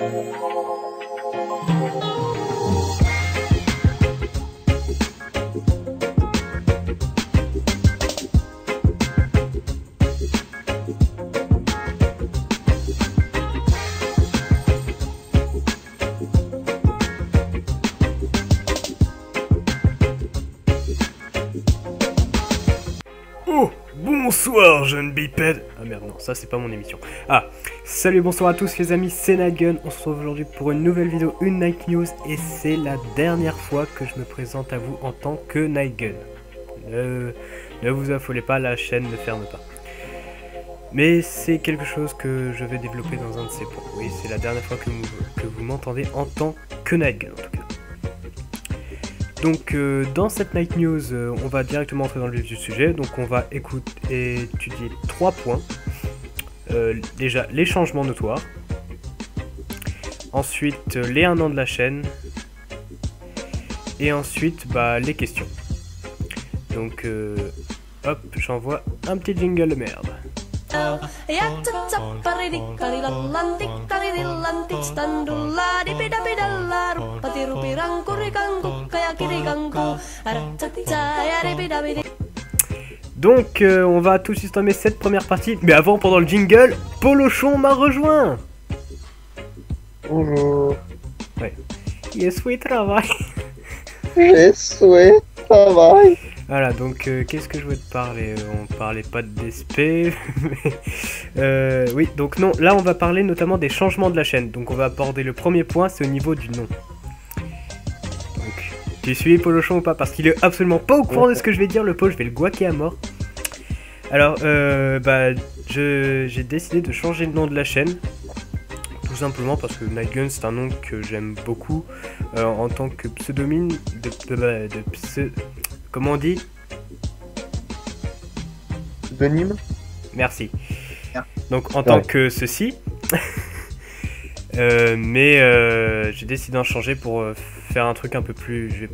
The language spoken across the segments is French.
Oh, bonsoir jeune bipède. Ah merde, non, ça c'est pas mon émission. Ah, salut, bonsoir à tous les amis, c'est Nightgun. On se retrouve aujourd'hui pour une nouvelle vidéo, une Night News. Et c'est la dernière fois que je me présente à vous en tant que Nightgun. Ne vous affolez pas, la chaîne ne ferme pas. Mais c'est quelque chose que je vais développer dans un de ces points. Oui, c'est la dernière fois que vous m'entendez en tant que Nightgun en tout cas. Donc dans cette Night News, on va directement entrer dans le vif du sujet. Donc on va étudier 3 points. Déjà les changements notoires. Ensuite les 1 an de la chaîne. Et ensuite les questions. Donc hop, j'envoie un petit jingle de merde. Donc on va tout systemer cette première partie. Mais avant, pendant le jingle, Polochon m'a rejoint. Bonjour. Ouais. Yes, oui, travail. Yes, oui, travail. Voilà, donc qu'est-ce que je voulais te parler? On parlait pas de DSP, mais oui, donc non, là on va parler notamment des changements de la chaîne. Donc on va aborder le premier point, c'est au niveau du nom. Donc, tu suis Polochon ou pas? Parce qu'il est absolument pas au courant de ce que je vais dire, le pauvre, je vais le guaquer à mort. Alors, j'ai décidé de changer le nom de la chaîne. Tout simplement parce que Nightgun c'est un nom que j'aime beaucoup en tant que pseudonyme comment on dit? Pseudonyme. Merci. Donc en tant que ceci. Mais j'ai décidé d'en changer pour faire un truc un peu plus... je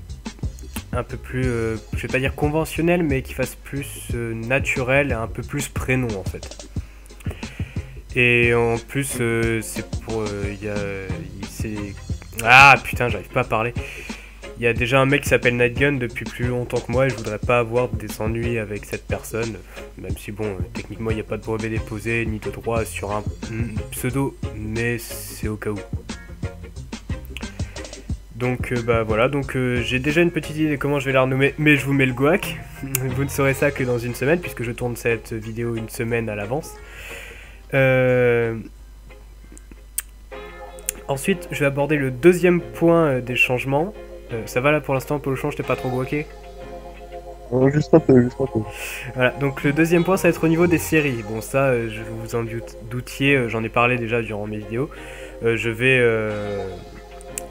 vais pas dire conventionnel, mais qui fasse plus naturel et un peu plus prénom en fait. Et en plus c'est pour... Ah putain, j'arrive pas à parler. Il y a déjà un mec qui s'appelle Nightgun depuis plus longtemps que moi et je voudrais pas avoir des ennuis avec cette personne. Même si bon, techniquement il n'y a pas de brevet déposé ni de droit sur un pseudo, mais c'est au cas où. Donc voilà, donc j'ai déjà une petite idée de comment je vais la renommer, mais je vous mets le guac. Vous ne saurez ça que dans une semaine puisque je tourne cette vidéo une semaine à l'avance. Ensuite, je vais aborder le deuxième point des changements. Ça va là pour l'instant, Polochon, je t'ai pas trop guaqué? Juste un peu, juste un peu. Voilà, donc le deuxième point, ça va être au niveau des séries. Bon, ça, je vous en doutiez, j'en ai parlé déjà durant mes vidéos. Je vais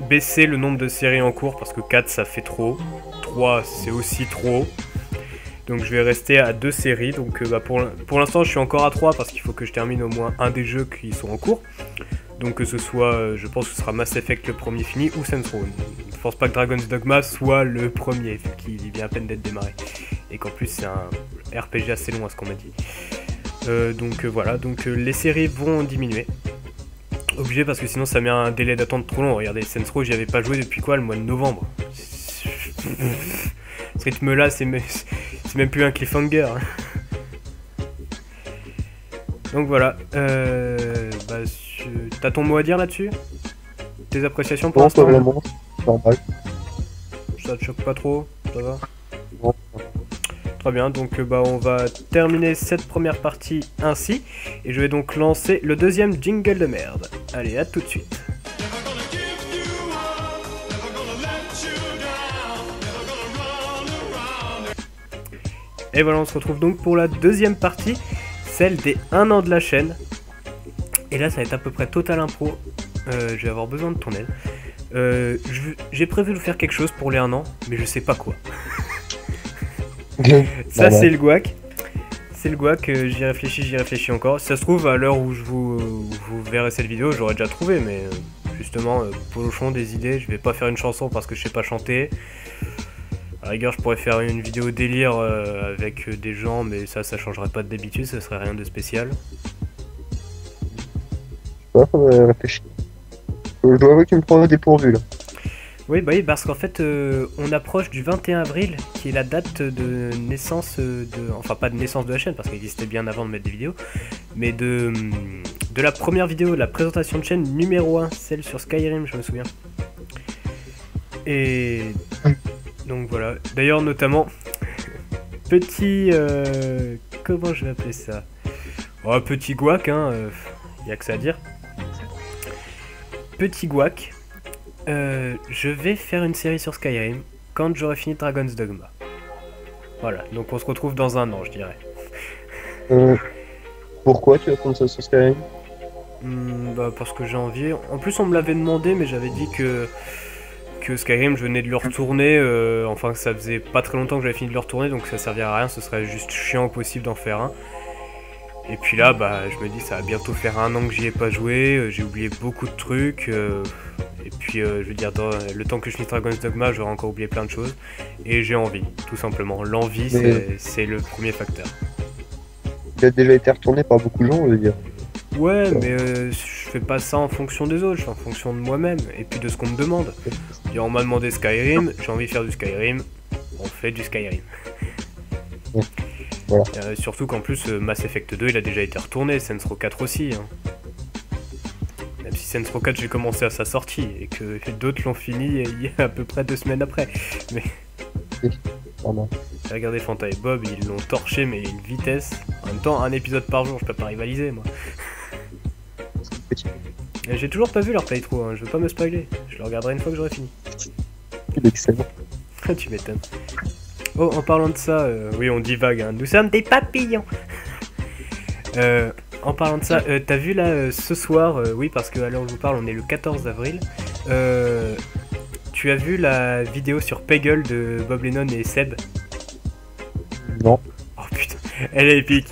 baisser le nombre de séries en cours parce que 4, ça fait trop. 3, c'est aussi trop. Donc je vais rester à 2 séries. Donc pour l'instant, je suis encore à 3 parce qu'il faut que je termine au moins un des jeux qui sont en cours. Donc que ce soit, je pense que ce sera Mass Effect le premier fini ou Saints Row. Je ne pense pas que Dragon's Dogma soit le premier, vu qu'il vient à peine d'être démarré. Et qu'en plus c'est un RPG assez long à ce qu'on m'a dit. Donc voilà, donc les séries vont diminuer. Obligé parce que sinon ça met un délai d'attente trop long. Regardez, Saints Row, j'y avais pas joué depuis quoi, le mois de novembre. Ce rythme-là, c'est même plus un cliffhanger. Donc voilà, t'as ton mot à dire là-dessus? Tes appréciations pour l'instant? Normal. Ça te choque pas trop? Ça va? Non. Très bien, donc on va terminer cette première partie ainsi. Et je vais donc lancer le deuxième jingle de merde. Allez, à tout de suite. Et voilà, on se retrouve donc pour la deuxième partie, celle des 1 an de la chaîne. Et là, ça va être à peu près total impro. Je vais avoir besoin de ton aide. J'ai prévu de faire quelque chose pour les 1 an, mais je sais pas quoi. Ça, c'est le guac. C'est le guac, j'y réfléchis encore. Si ça se trouve, à l'heure où vous verrez cette vidéo, j'aurais déjà trouvé, mais justement, Polochon, des idées. Je vais pas faire une chanson parce que je sais pas chanter. À la rigueur, je pourrais faire une vidéo délire avec des gens, mais ça changerait pas d'habitude, ça serait rien de spécial. Ouais, faudrait réfléchir. Je dois avouer qu'il me prend au dépourvu là. Oui, bah oui, parce qu'en fait, on approche du 21 avril, qui est la date de naissance de... Enfin, pas de naissance de la chaîne, parce qu'elle existait bien avant de mettre des vidéos, mais de la première vidéo, la présentation de chaîne numéro 1, celle sur Skyrim, je me souviens. Et... Donc voilà. D'ailleurs, notamment, petit... comment je vais appeler ça? Oh, petit guac, hein, y a que ça à dire. Petit guac. Je vais faire une série sur Skyrim quand j'aurai fini Dragon's Dogma. Voilà, donc on se retrouve dans un an, je dirais. Pourquoi tu vas prendre ça sur Skyrim? Bah parce que j'ai envie. En plus, on me l'avait demandé, mais j'avais dit que Skyrim, je venais de le retourner. Enfin, ça faisait pas très longtemps que j'avais fini de le retourner, donc ça servirait à rien. Ce serait juste chiant au possible d'en faire un. Et puis là, bah, je me dis, ça va bientôt faire un an que j'y ai pas joué. J'ai oublié beaucoup de trucs. Et puis, je veux dire, dans le temps que je finisse Dragon's Dogma, j'aurais encore oublié plein de choses. Et j'ai envie, tout simplement. L'envie, c'est le premier facteur. Il a déjà été retourné par beaucoup de gens, on veut dire. Ouais, mais je fais pas ça en fonction des autres, je fais en fonction de moi-même. Et puis de ce qu'on me demande. Et on m'a demandé Skyrim, j'ai envie de faire du Skyrim. On fait du Skyrim. Ouais. Voilà. Surtout qu'en plus, Mass Effect 2, il a déjà été retourné, Saints Row 4 aussi. Hein. Même si Saints Row 4, j'ai commencé à sa sortie, et que d'autres l'ont fini il y a à peu près 2 semaines après. Mais... Regardez Fanta et Bob, ils l'ont torché, mais une vitesse. En même temps, un épisode par jour, je peux pas rivaliser, moi. J'ai toujours pas vu leur playthrough, hein. Je veux pas me spoiler. Je le regarderai une fois que j'aurai fini. Il est excellent. Tu m'étonnes. Oh, en parlant de ça, oui, on divague, hein. Nous sommes des papillons. En parlant de ça, t'as vu là ce soir, oui, parce qu'à l'heure où je vous parle, on est le 14 avril. Tu as vu la vidéo sur Peggle de Bob Lennon et Seb? Non. Oh putain, elle est épique.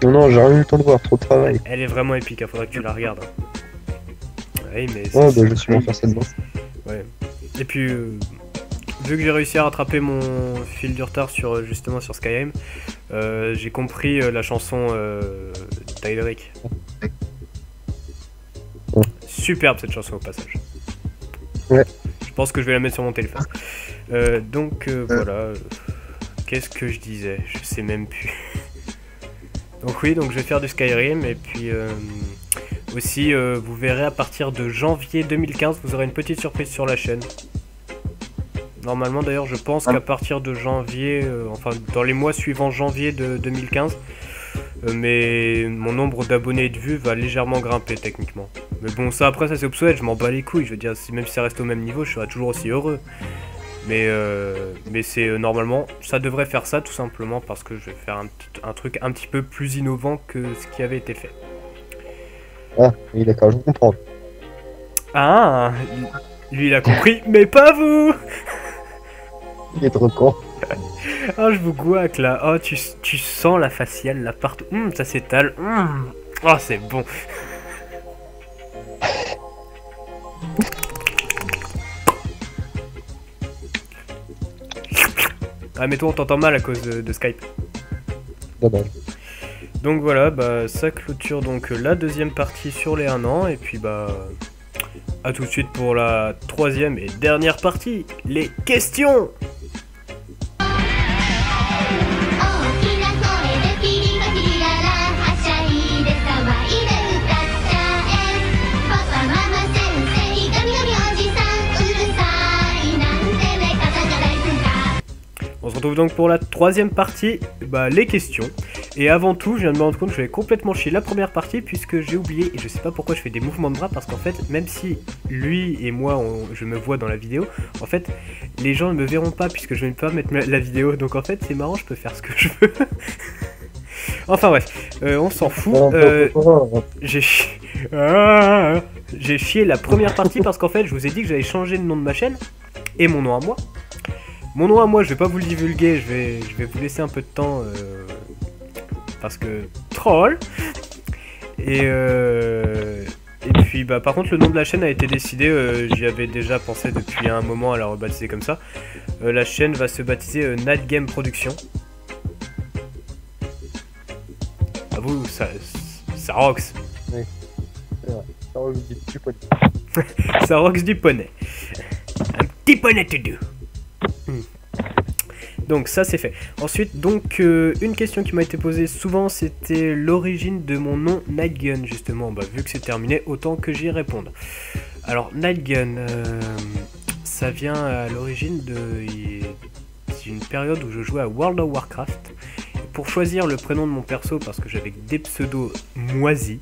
Non, j'ai rien eu le temps de voir, trop de travail. Elle est vraiment épique, il faudra que tu la regardes. Oui, mais ouais, bah je suis en faire ça demain. Ouais. Et puis, vu que j'ai réussi à rattraper mon fil du retard sur, justement sur Skyrim, j'ai compris la chanson d'Aideric. Ouais. Superbe cette chanson au passage. Ouais. Je pense que je vais la mettre sur mon téléphone. Donc voilà. Qu'est-ce que je disais? Je sais même plus. Donc oui, donc je vais faire du Skyrim et puis aussi vous verrez à partir de janvier 2015, vous aurez une petite surprise sur la chaîne. Normalement d'ailleurs je pense qu'à partir de janvier, enfin dans les mois suivants janvier de 2015, mais mon nombre d'abonnés et de vues va légèrement grimper techniquement. Mais bon ça après ça c'est obsolète, je m'en bats les couilles, je veux dire même si ça reste au même niveau je serai toujours aussi heureux. Mais c'est normalement ça devrait faire ça tout simplement parce que je vais faire un truc un petit peu plus innovant que ce qui avait été fait. Ah oui d'accord, je comprends. Ah lui il a compris mais pas vous. Il est trop con. Oh, je vous gouaque là. Oh, tu sens la faciale là partout. Ça s'étale. Oh, c'est bon. Ah, mais toi, on t'entend mal à cause de Skype. Dommage. Donc voilà, bah ça clôture donc la deuxième partie sur les 1 an. Et puis bah... à tout de suite pour la troisième et dernière partie. Les questions. On se retrouve donc pour la troisième partie, bah, les questions. Et avant tout, je viens de me rendre compte que j'avais complètement chié la première partie puisque j'ai oublié, et je sais pas pourquoi je fais des mouvements de bras, parce qu'en fait, même si lui et moi, je me vois dans la vidéo, en fait, les gens ne me verront pas puisque je ne vais pas mettre la vidéo. Donc en fait, c'est marrant, je peux faire ce que je veux. Enfin bref, on s'en fout. J'ai chié la première partie parce qu'en fait, je vous ai dit que j'allais changer le nom de ma chaîne et mon nom à moi. Mon nom à moi, je vais pas vous le divulguer, je vais vous laisser un peu de temps parce que troll. Et puis bah par contre le nom de la chaîne a été décidé, j'y avais déjà pensé depuis un moment à la rebaptiser comme ça. La chaîne va se baptiser Night Game Production. À vous, ça rocks. Oui, c'est vrai. Ça rock du poney. Ça rocks du poney. Un petit poney to do. Donc ça c'est fait. Ensuite donc une question qui m'a été posée souvent, c'était l'origine de mon nom Nightgun justement. Bah, vu que c'est terminé, autant que j'y réponde. Alors Nightgun, ça vient à l'origine d'une période où je jouais à World of Warcraft. Pour choisir le prénom de mon perso, parce que j'avais des pseudos moisis,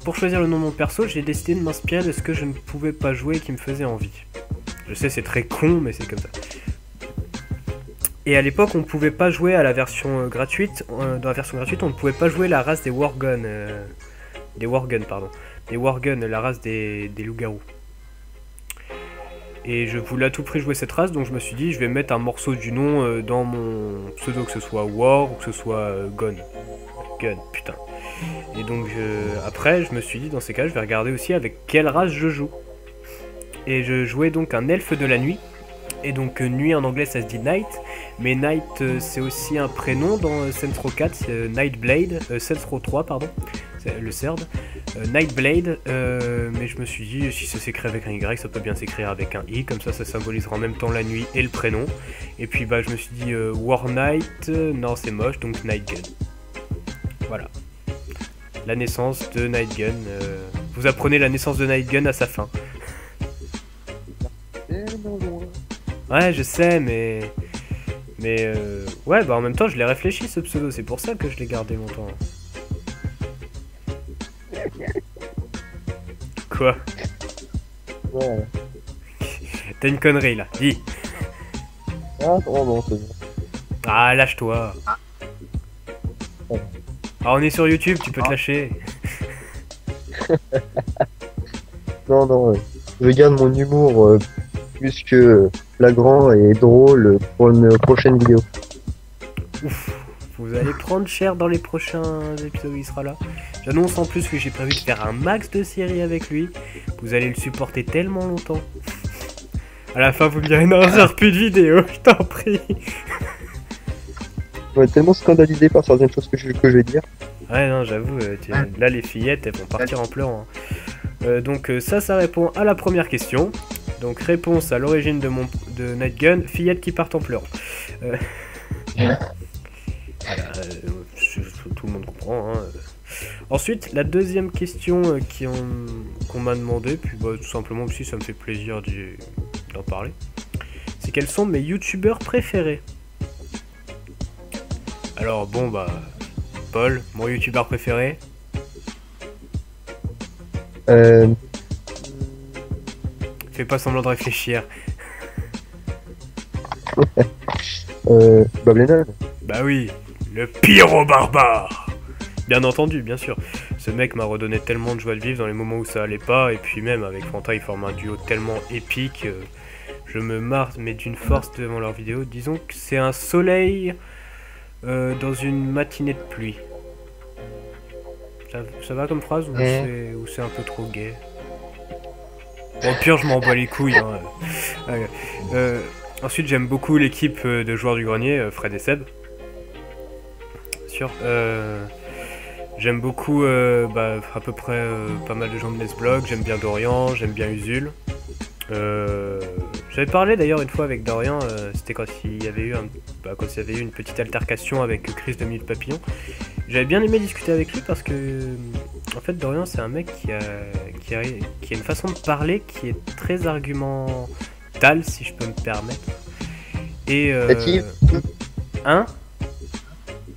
pour choisir le nom de mon perso, j'ai décidé de m'inspirer de ce que je ne pouvais pas jouer et qui me faisait envie. Je sais, c'est très con, mais c'est comme ça. Et à l'époque, on ne pouvait pas jouer à la version gratuite. Dans la version gratuite, on ne pouvait pas jouer la race des Worguns. Des Worguns, la race des loups-garous. Et je voulais à tout prix jouer cette race, donc je me suis dit, je vais mettre un morceau du nom dans mon pseudo, que ce soit War ou que ce soit Gun. Gun, putain. Et donc après, je me suis dit, dans ces cas, je vais regarder aussi avec quelle race je joue. Et je jouais donc un elfe de la nuit. Et donc nuit en anglais ça se dit night, mais night c'est aussi un prénom dans Saints Row 4, Nightblade, Saints Row 3 pardon, le CERD, Nightblade, mais je me suis dit si ça s'écrit avec un Y ça peut bien s'écrire avec un I, comme ça symbolisera en même temps la nuit et le prénom, et puis bah je me suis dit War Knight, non c'est moche donc Nightgun, voilà, la naissance de Nightgun, vous apprenez la naissance de Nightgun à sa fin. Ouais, je sais, mais ouais, bah en même temps, je l'ai réfléchi ce pseudo, c'est pour ça que je l'ai gardé longtemps. Quoi? Ouais. T'as une connerie là, dis. Ah, oh non, c'est bon. Ah, lâche-toi. Ah, on est sur YouTube, tu peux te lâcher. Non, non, je garde mon humour plus que flagrant et drôle pour une prochaine vidéo. Ouf, vous allez prendre cher dans les prochains épisodes où il sera là. J'annonce en plus que j'ai prévu de faire un max de séries avec lui. Vous allez le supporter tellement longtemps. À la fin, vous me direz non, ça plus de vidéo, je t'en prie. Je vais être tellement scandalisé par certaines choses que je vais dire. Ouais, non, j'avoue, là les fillettes, elles vont partir en pleurant. Donc ça répond à la première question. Donc réponse à l'origine de Nightgun, fillettes qui partent en pleurant. Voilà, tout le monde comprend. Hein. Ensuite, la deuxième question qu'on m'a demandé, puis bah, tout simplement aussi ça me fait plaisir d'en parler, c'est quels sont mes youtubeurs préférés. Alors bon bah, Paul, mon youtubeur préféré. Fais pas semblant de réfléchir. Bob Lennon. Bah oui, le pyro-barbare. Bien entendu, bien sûr. Ce mec m'a redonné tellement de joie de vivre dans les moments où ça allait pas, et puis même avec Fanta, ils forment un duo tellement épique. Je me marre, mais d'une force devant leurs vidéos. Disons que c'est un soleil dans une matinée de pluie. Ça va comme phrase ou c'est un peu trop gay? Bon, au pire, je m'en bats les couilles. Hein. Ensuite, j'aime beaucoup l'équipe de joueurs du grenier, Fred et Seb. Sûr. J'aime beaucoup à peu près pas mal de gens de Nesblog. J'aime bien Dorian, j'aime bien Usul. J'avais parlé d'ailleurs une fois avec Dorian, c'était quand il y avait eu une petite altercation avec Chris de Minute Papillon. J'avais bien aimé discuter avec lui parce que en fait Dorian c'est un mec qui a une façon de parler qui est très argumentale, si je peux me permettre. Et hein?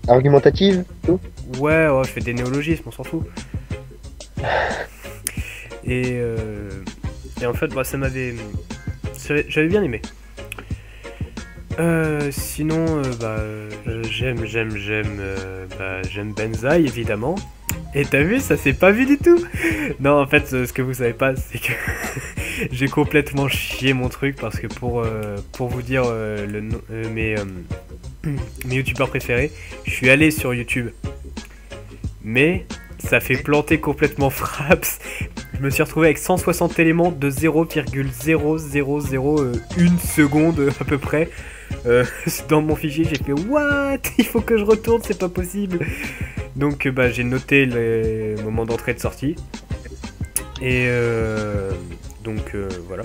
Argumentative, tout? Ouais, je fais des néologismes, on s'en fout. Et en fait, bah, j'avais bien aimé. Sinon, j'aime Benzaï, évidemment. Et t'as vu, ça s'est pas vu du tout. Non, en fait, ce que vous savez pas, c'est que j'ai complètement chié mon truc parce que pour vous dire mes youtubeurs préférés, je suis allé sur YouTube. Mais ça fait planter complètement Fraps. Je me suis retrouvé avec 160 éléments de 0,0001 seconde à peu près. Dans mon fichier, j'ai fait what? Il faut que je retourne, c'est pas possible. Donc j'ai noté les moments d'entrée et de sortie. Et voilà.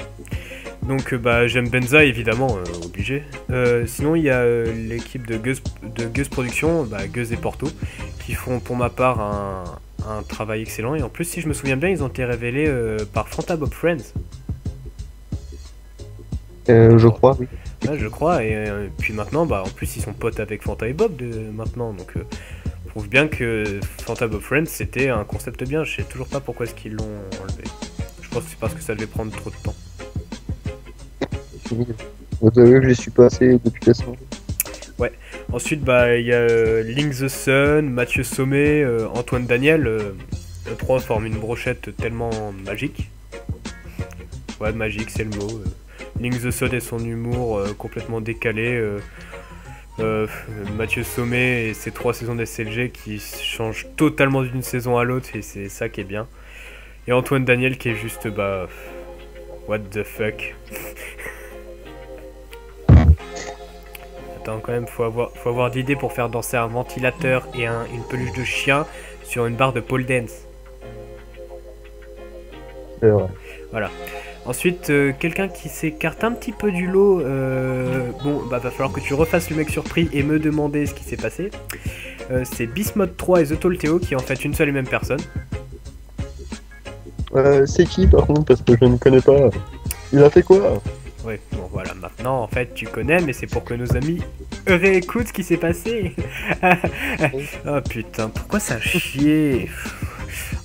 Donc bah j'aime Benza évidemment, obligé. Sinon il y a l'équipe de Gueuse Productions, bah, Gueuse et Porto, qui font pour ma part un travail excellent. Et en plus si je me souviens bien, ils ont été révélés par Fanta Bob Friends. Je crois, oui. Ouais, je crois, et puis maintenant, bah en plus ils sont potes avec Fanta et Bob maintenant, donc prouve bien que Fanta Bob Friends c'était un concept bien. Je sais toujours pas pourquoi est-ce qu'ils l'ont enlevé. Je pense que c'est parce que ça devait prendre trop de temps. Vous avez vu que je suis passé depuis la semaine. Ouais. Ensuite, bah il y a Link the Sun, Mathieu Sommet, Antoine Daniel. Les trois forment une brochette tellement magique. Ouais, magique, c'est le mot. Link the Sun et son humour complètement décalé. Mathieu Sommet et ses 3 saisons d'SLG qui changent totalement d'une saison à l'autre, et c'est ça qui est bien. Et Antoine Daniel qui est juste bah what the fuck. Attends, quand même faut avoir d'idées pour faire danser un ventilateur et une peluche de chien sur une barre de pole dance. C'est vrai. Voilà. Ensuite, quelqu'un qui s'écarte un petit peu du lot, bon, bah va falloir que tu refasses le mec surpris et me demander ce qui s'est passé. C'est Bismode 3 et The Tall Theo qui est en fait une seule et même personne. C'est qui par contre, parce que je ne connais pas. Il a fait quoi? Ouais, bon voilà, maintenant en fait tu connais, mais c'est pour que nos amis réécoutent ce qui s'est passé. Oh putain, pourquoi ça chier?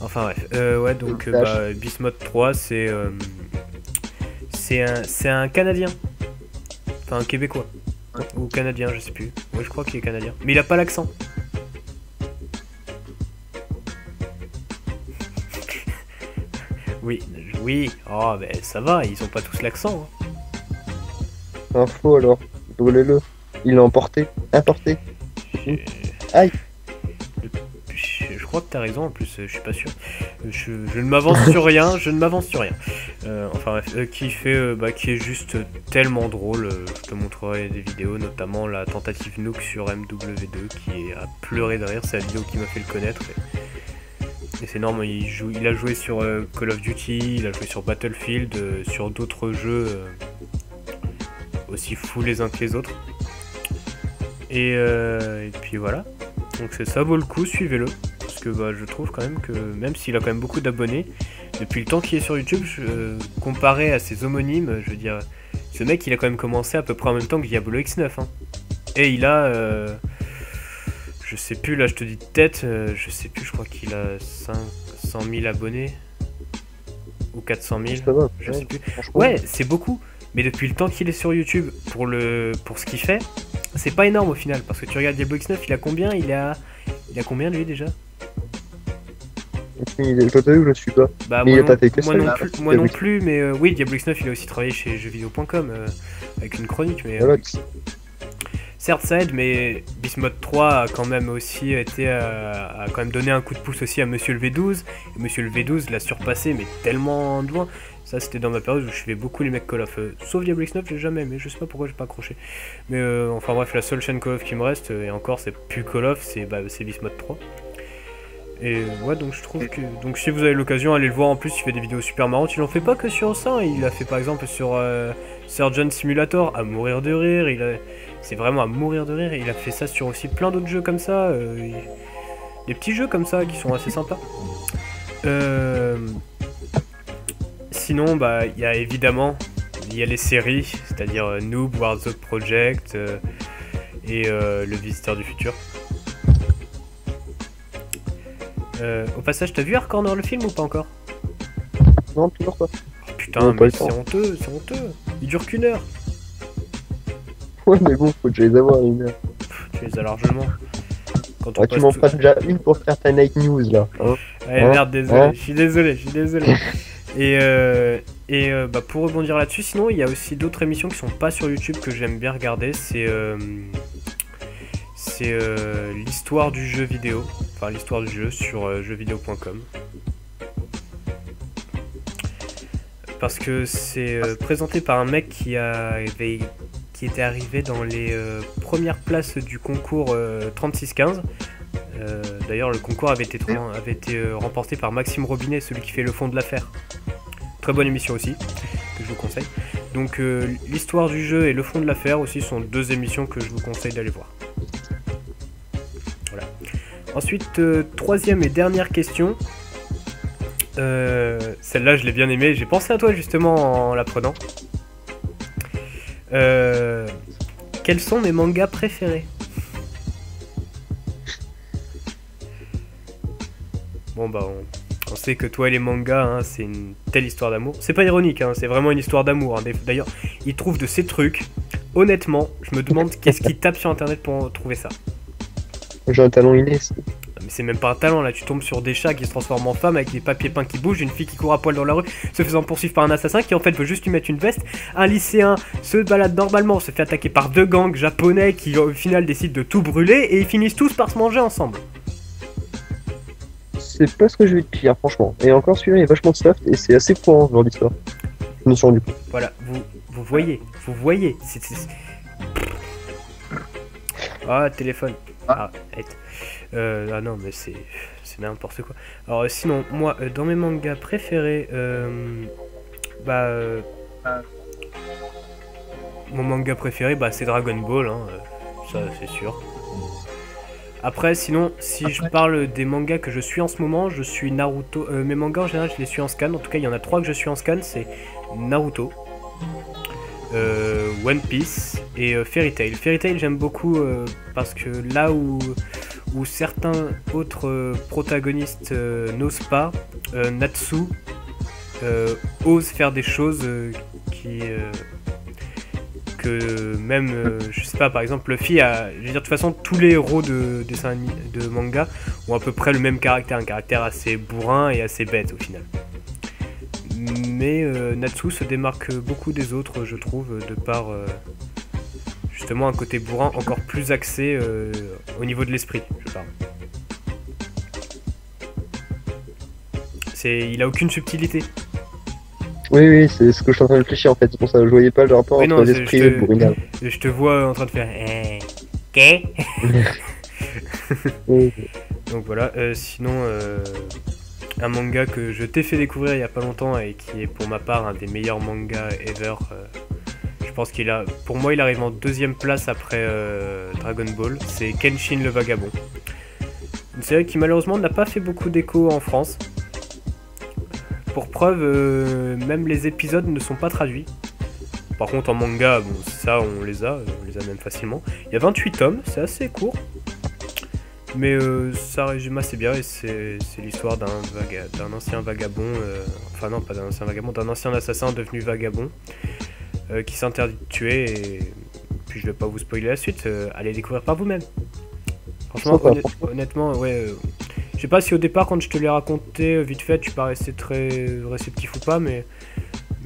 Enfin bref, ouais donc bah, Bismode 3 c'est un Canadien. Enfin un Québécois. Ou Canadien, je sais plus. Ouais, je crois qu'il est Canadien. Mais il a pas l'accent. Oui, oui. Oh, ben ça va, ils ont pas tous l'accent. Hein. Info alors, brûlez-le. Il l'a emporté. Importé. Aïe. Je crois que t'as raison, en plus, je suis pas sûr. Je ne m'avance sur rien, je ne m'avance sur rien. Enfin bref, qui est juste tellement drôle. Je te montrerai des vidéos, notamment la tentative Nook sur MW2 qui est à pleurer de rire. C'est la vidéo qui m'a fait le connaître. Et c'est énorme, il a joué sur Call of Duty, il a joué sur Battlefield, sur d'autres jeux aussi fous les uns que les autres. Et puis voilà. Donc ça vaut le coup, suivez-le. Parce que bah, je trouve quand même que, même s'il a quand même beaucoup d'abonnés, depuis le temps qu'il est sur YouTube, comparé à ses homonymes, je veux dire, ce mec il a quand même commencé à peu près en même temps que Diablo X9. Hein. Et il a, je sais plus, là je te dis de tête, je sais plus, je crois qu'il a 500 000 abonnés. Ou 400 000, je sais plus. Ouais, c'est beaucoup. Mais depuis le temps qu'il est sur YouTube, pour ce qu'il fait, c'est pas énorme au final. Parce que tu regardes Diablo X9, il a combien? Il a combien lui déjà? Je t'ai vu, je suis pas. Bah, mais il a pas fait que moi ça. Moi non plus, mais oui, Diablo X9 il a aussi travaillé chez jeuxvideo.com avec une chronique. Mais voilà. certes ça aide, mais Bismode 3 a quand même aussi a quand même donné un coup de pouce aussi à Monsieur le V12. Et Monsieur le V12 l'a surpassé, mais tellement loin. Ça c'était dans ma période où je suivais beaucoup les mecs Call of. Sauf Diablo X9, j'ai jamais aimé, je sais pas pourquoi j'ai pas accroché. Mais enfin bref, la seule chaîne Call of qui me reste, et encore c'est plus Call of, c'est Bismode 3. Et ouais, donc je trouve que, donc si vous avez l'occasion, allez le voir. En plus il fait des vidéos super marrantes. Il en fait pas que sur ça, il a fait par exemple sur Surgeon Simulator à mourir de rire. C'est vraiment à mourir de rire. Il a fait ça sur aussi plein d'autres jeux comme ça, des petits jeux comme ça qui sont assez sympas. Sinon bah il y a évidemment les séries, c'est-à-dire Noob, Warzone Project et Le Visiteur du Futur. Au passage, t'as vu Hard Corner le film ou pas encore? Non, toujours pas. Oh, putain, mais c'est honteux, c'est honteux. Il dure qu'une heure. Ouais, mais bon, faut que je les avoir une heure. Tu les as largement. Quand tu m'en feras déjà une pour faire ta night news là. Hein, ouais, merde, désolé, je suis désolé. Et bah, pour rebondir là-dessus, sinon il y a aussi d'autres émissions qui sont pas sur YouTube que j'aime bien regarder. C'est l'histoire du jeu vidéo, enfin l'histoire du jeu sur jeuxvideo.com. Parce que c'est présenté par un mec qui était arrivé dans les premières places du concours 3615. D'ailleurs, le concours avait été remporté par Maxime Robinet, celui qui fait le fond de l'affaire. Très bonne émission aussi, que je vous conseille. Donc l'histoire du jeu et le fond de l'affaire aussi sont deux émissions que je vous conseille d'aller voir. Voilà. Ensuite, troisième et dernière question. Celle-là, je l'ai bien aimée. J'ai pensé à toi justement en la prenant. Quels sont mes mangas préférés? Bon bah on sait que toi et les mangas, hein, c'est une telle histoire d'amour. C'est pas ironique, hein, c'est vraiment une histoire d'amour. Hein. D'ailleurs, ils trouvent de ces trucs. Honnêtement, je me demande qu'est-ce qu'ils tapent sur internet pour trouver ça. J'ai un talent inné. Mais c'est même pas un talent là, tu tombes sur des chats qui se transforment en femmes avec des papiers peints qui bougent, une fille qui court à poil dans la rue, se faisant poursuivre par un assassin qui en fait veut juste lui mettre une veste, un lycéen se balade normalement, se fait attaquer par deux gangs japonais qui au final décident de tout brûler et ils finissent tous par se manger ensemble. C'est pas ce que je vais te dire, franchement. Et encore, celui-là, il y a vachement de soft et c'est assez courant, ce genre d'histoire. Je me suis rendu compte. Voilà, vous voyez. Ah, téléphone. Ah, ah non, mais c'est n'importe quoi. Alors, sinon, moi, dans mes mangas préférés, mon manga préféré, c'est Dragon Ball, hein, ça c'est sûr. Après, sinon, si je parle des mangas que je suis en ce moment, je suis Naruto. Mes mangas en général, je les suis en scan. En tout cas, il y en a 3 que je suis en scan, c'est Naruto, One Piece et Fairy Tail. Fairy Tail, j'aime beaucoup parce que là où certains autres protagonistes n'osent pas, Natsu ose faire des choses que même, je sais pas, par exemple, Luffy je veux dire, de toute façon, tous les héros de manga ont à peu près le même caractère, un caractère assez bourrin et assez bête au final. Mais Natsu se démarque beaucoup des autres, je trouve, de par justement un côté bourrin encore plus axé au niveau de l'esprit, je parle. Il a aucune subtilité. Oui, c'est ce que je suis en train de réfléchir en fait, c'est pour ça que je voyais pas le rapport entre l'esprit et le bourrinage. Je te vois en train de faire qu'est. Donc voilà, sinon un manga que je t'ai fait découvrir il y a pas longtemps et qui est pour ma part un des meilleurs mangas ever. Je pense pour moi il arrive en 2ème place après Dragon Ball, c'est Kenshin le Vagabond. Une série qui malheureusement n'a pas fait beaucoup d'écho en France. Pour preuve, même les épisodes ne sont pas traduits. Par contre en manga, bon ça on les a même facilement. Il y a 28 tomes, c'est assez court. Mais ça résume assez bien et c'est l'histoire d'un ancien vagabond, enfin non pas d'un ancien vagabond, d'un ancien assassin devenu vagabond qui s'interdit de tuer et puis je vais pas vous spoiler la suite, allez découvrir par vous-même. Franchement, honnêtement, ouais, je sais pas si au départ quand je te l'ai raconté vite fait tu paraissais très réceptif ou pas, mais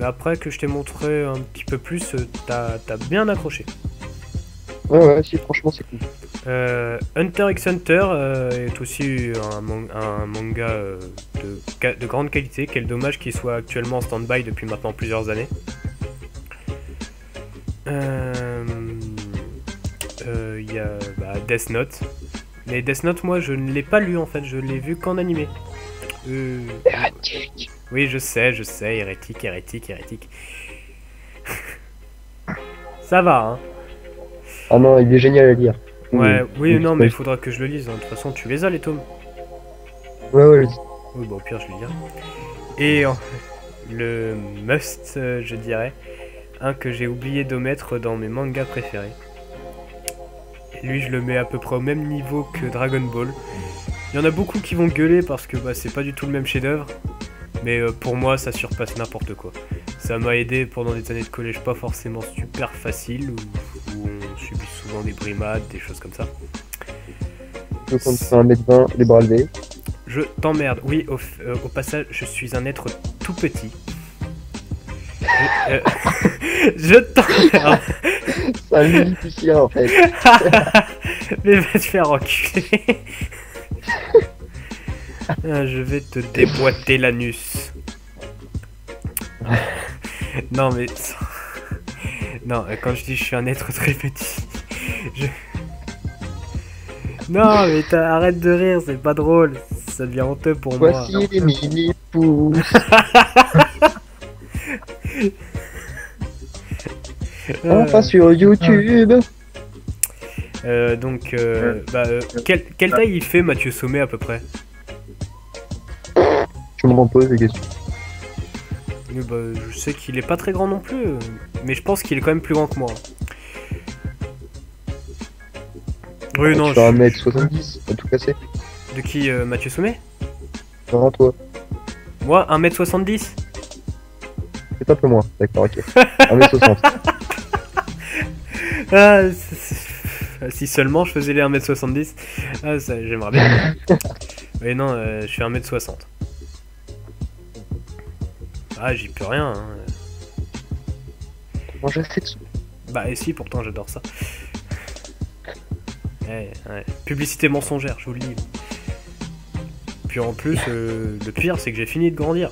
après que je t'ai montré un petit peu plus, t'as bien accroché. Ouais, si, franchement c'est cool. Hunter x Hunter est aussi un manga de grande qualité. Quel dommage qu'il soit actuellement en stand-by depuis maintenant plusieurs années. Il y a Death Note. Mais Death Note, moi je ne l'ai pas lu en fait, je l'ai vu qu'en animé. Hérétique. Oui, je sais, hérétique. Ça va, hein. Ah non, il est génial à lire. Ouais, oui, non, mais il faudra que je le lise. De toute façon, tu les as, les tomes. Ouais, je dis. Oui, au pire, je vais lire. Et le must, je dirais, un que j'ai oublié de mettre dans mes mangas préférés. Et lui, je le mets à peu près au même niveau que Dragon Ball. Il y en a beaucoup qui vont gueuler parce que c'est pas du tout le même chef-d'œuvre. Mais pour moi, ça surpasse n'importe quoi. Ça m'a aidé pendant des années de collège pas forcément super facile, où on subit souvent des brimades, des choses comme ça. Je compte faire 1m20, les bras levés. Je t'emmerde. Oui, au passage, je suis un être tout petit. Je t'emmerde. C'est un musicien en fait. Mais va te faire enculer. Je vais te déboîter l'anus. Non mais... Non, quand je dis je suis un être très petit, Non, mais arrête de rire, c'est pas drôle. Ça devient honteux pour moi. Voici les mini-pouces. Enfin sur YouTube. Quelle taille il fait Mathieu Sommet à peu près? Je me repose des questions. Je sais qu'il est pas très grand non plus, mais je pense qu'il est quand même plus grand que moi. Oui, non, tu fais 1m70, à tout casser. De qui, Mathieu Sommet? Non, toi. Moi, 1m70? C'est un peu moins, d'accord, ok. 1m60. Si seulement je faisais les 1m70. Ah, ça, j'aimerais bien. Oui, non, je fais 1m60. Ah, j'y peux rien. Hein. Moi, j'ai fait de sous. Bah, et si, pourtant, j'adore ça. Ouais. Publicité mensongère, je vous le dis. Puis en plus, le pire, c'est que j'ai fini de grandir.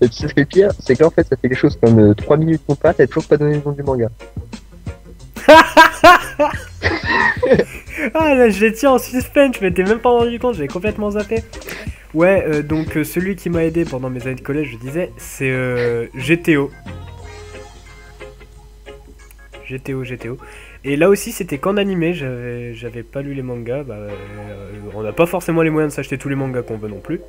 Et tu sais ce qui est pire, c'est qu'en fait, ça fait quelque chose comme 3 minutes qu'on passe, t'as toujours pas donné le nom du manga. Ah, là, je les tiens en suspense, je m'étais même pas rendu compte, j'avais complètement zappé. Ouais, donc celui qui m'a aidé pendant mes années de collège, je disais, c'est GTO. GTO. Et là aussi, c'était qu'en animé, j'avais pas lu les mangas. On n'a pas forcément les moyens de s'acheter tous les mangas qu'on veut non plus.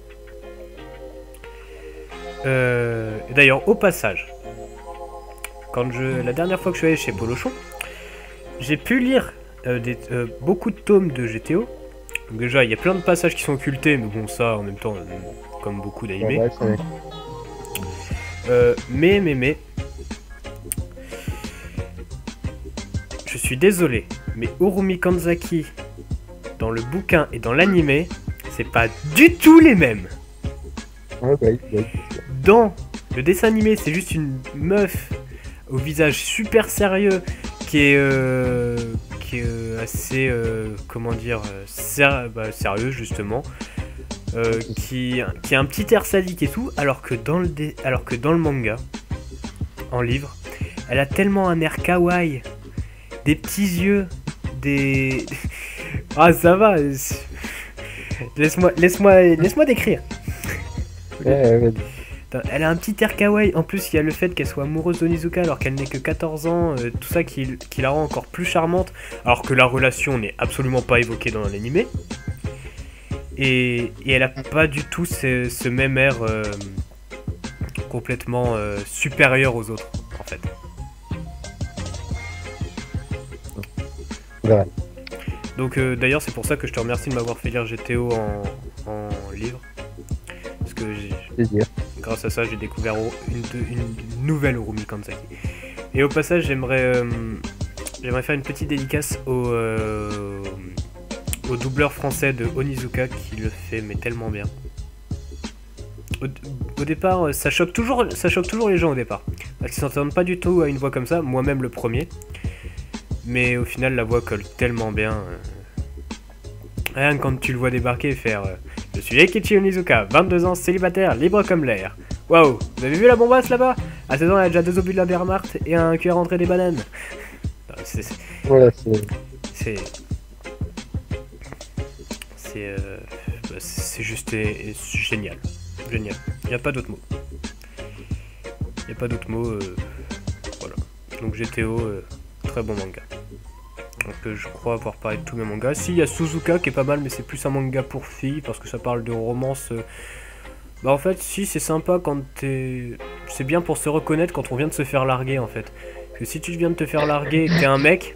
D'ailleurs, au passage, la dernière fois que je suis allé chez Polochon, j'ai pu lire beaucoup de tomes de GTO. Donc déjà, il y a plein de passages qui sont occultés, mais bon, ça, en même temps, comme beaucoup d'animés. Mais... Je suis désolé, mais Urumi Kanzaki, dans le bouquin et dans l'animé, c'est pas du tout les mêmes. Dans le dessin animé, c'est juste une meuf au visage super sérieux qui est assez, comment dire, sérieux justement, qui a un petit air sadique et tout, alors que dans le manga, en livre, elle a tellement un air kawaii, des petits yeux, des... Ah, ça va. Laisse-moi décrire. Elle a un petit air kawaii. En plus, il y a le fait qu'elle soit amoureuse d'Onizuka alors qu'elle n'est que 14 ans. Tout ça qui la rend encore plus charmante. Alors que la relation n'est absolument pas évoquée dans l'animé. Et elle a pas du tout ce même air complètement supérieur aux autres, en fait. Ouais. Donc d'ailleurs c'est pour ça que je te remercie de m'avoir fait lire GTO en livre. Parce que grâce à ça j'ai découvert une nouvelle Urumi Kanzaki. Et au passage j'aimerais faire une petite dédicace au doubleur français de Onizuka qui le fait mais tellement bien. Au départ ça choque toujours les gens au départ. Parce qu'ils s'entendent pas du tout à une voix comme ça, moi-même le premier. Mais au final, la voix colle tellement bien. Rien que quand tu le vois débarquer et faire je suis Eikichi Onizuka, 22 ans, célibataire, libre comme l'air. Waouh, vous avez vu la bombasse là-bas? À 16 ans, elle a déjà 2 obus de la Wehrmacht et un cuir rentré des bananes. C'est juste génial. Génial. Il n'y a pas d'autre mot. Voilà. Donc GTO, très bon manga. Donc je crois avoir parlé de tous mes mangas. Si, il y a Suzuka qui est pas mal, mais c'est plus un manga pour filles parce que ça parle de romance. Bah en fait, si, c'est sympa quand t'es... C'est bien pour se reconnaître quand on vient de se faire larguer en fait. Parce que si tu viens de te faire larguer et que t'es un mec...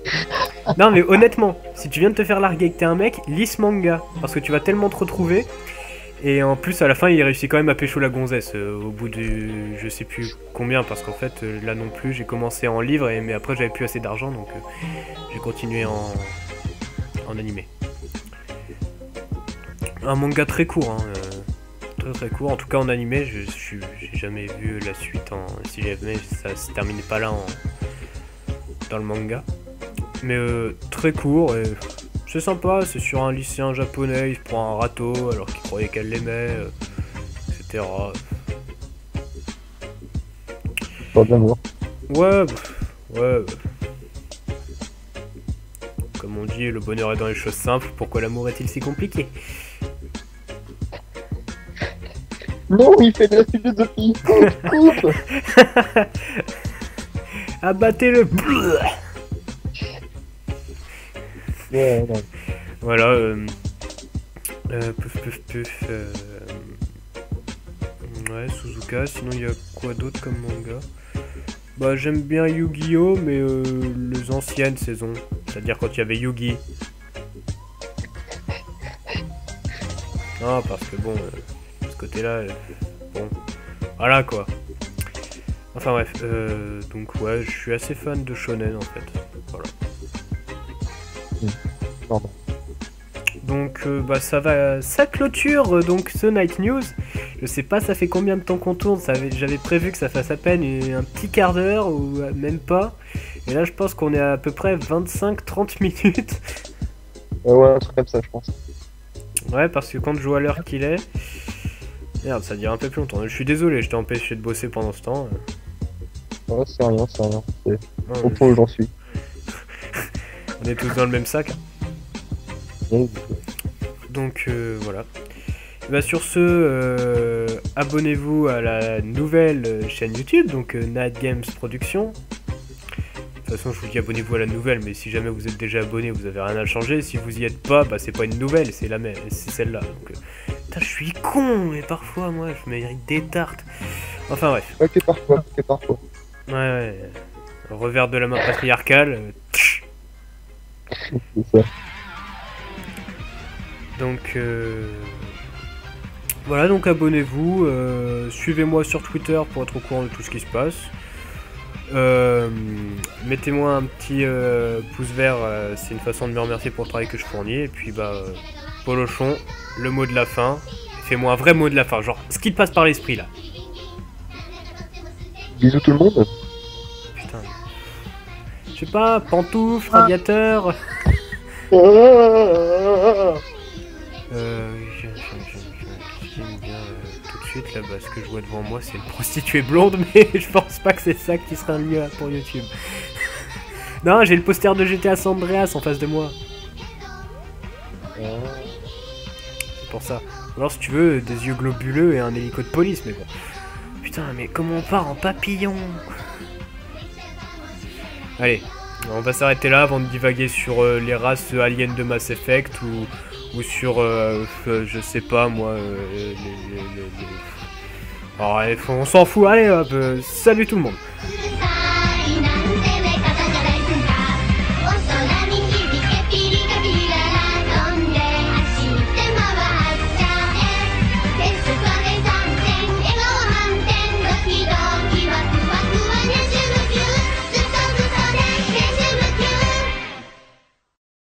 Non mais honnêtement, si tu viens de te faire larguer et que t'es un mec, lis ce manga. Parce que tu vas tellement te retrouver. Et en plus, à la fin, il réussit quand même à pécho la gonzesse. Au bout du... Je sais plus combien, parce qu'en fait, là non plus, j'ai commencé en livre, mais après, j'avais plus assez d'argent, donc j'ai continué en animé. Un manga très court, hein. Très court. En tout cas, en animé, j'ai jamais vu la suite. Si jamais ça se terminait pas là dans le manga. Mais très court, et... C'est sympa, c'est sur un lycéen japonais, il se prend un râteau alors qu'il croyait qu'elle l'aimait, etc. Pas d'amour. Ouais. Comme on dit, le bonheur est dans les choses simples, pourquoi l'amour est-il si compliqué? Non, il fait de la philosophie. Coupe. Abattez-le. Ouais, non. Voilà. Ouais, Suzuka. Sinon, il y a quoi d'autre comme manga? Bah, j'aime bien Yu-Gi-Oh, mais les anciennes saisons. C'est-à-dire quand il y avait Yugi. Non, parce que bon, de ce côté-là, bon, voilà quoi. Enfin bref, donc ouais, je suis assez fan de shonen en fait. Voilà. Pardon. Donc bah ça clôture donc ce Night News. Je sais pas ça fait combien de temps qu'on tourne, j'avais prévu que ça fasse à peine un petit quart d'heure ou même pas. Et là je pense qu'on est à peu près 25-30 minutes. Ouais, un truc comme ça, je pense. Ouais, parce que quand je vois l'heure qu'il est... Merde, ça dure un peu plus longtemps. Je suis désolé, je t'ai empêché de bosser pendant ce temps. Ouais, c'est rien, c'est rien. C'est Ouais, au point où j'en suis. On est tous dans le même sac. Ouais. Donc voilà. Et bah, sur ce, abonnez-vous à la nouvelle chaîne YouTube, donc Night Games Production. De toute façon, je vous dis abonnez-vous à la nouvelle, mais si jamais vous êtes déjà abonné, vous avez rien à changer. Si vous y êtes pas, bah c'est pas une nouvelle, c'est la même, c'est celle-là. Donc, putain, je suis con, mais parfois, moi, je mérite des tartes. Enfin bref. Ouais, que parfois, que parfois. Ouais. Revers de la main patriarcale. C'est ça. Donc voilà, donc abonnez-vous, suivez-moi sur Twitter pour être au courant de tout ce qui se passe. Mettez-moi un petit pouce vert, c'est une façon de me remercier pour le travail que je fournis. Et puis bah, Polochon, le mot de la fin. Fais-moi un vrai mot de la fin, genre ce qui te passe par l'esprit là. Bisous tout le monde. Putain. Je sais pas, pantoufle, radiateur. J'aime bien tout de suite là, ce que je vois devant moi c'est une prostituée blonde, mais je pense pas que c'est ça qui sera le mieux pour YouTube. Non, j'ai le poster de GTA San Andreas en face de moi. C'est pour ça. Ou alors si tu veux, des yeux globuleux et un hélico de police, mais bon. Putain, mais comment on part en papillon? Allez, on va s'arrêter là avant de divaguer sur les races aliens de Mass Effect ou sur, je sais pas moi, Alors, on s'en fout, allez hop, salut tout le monde.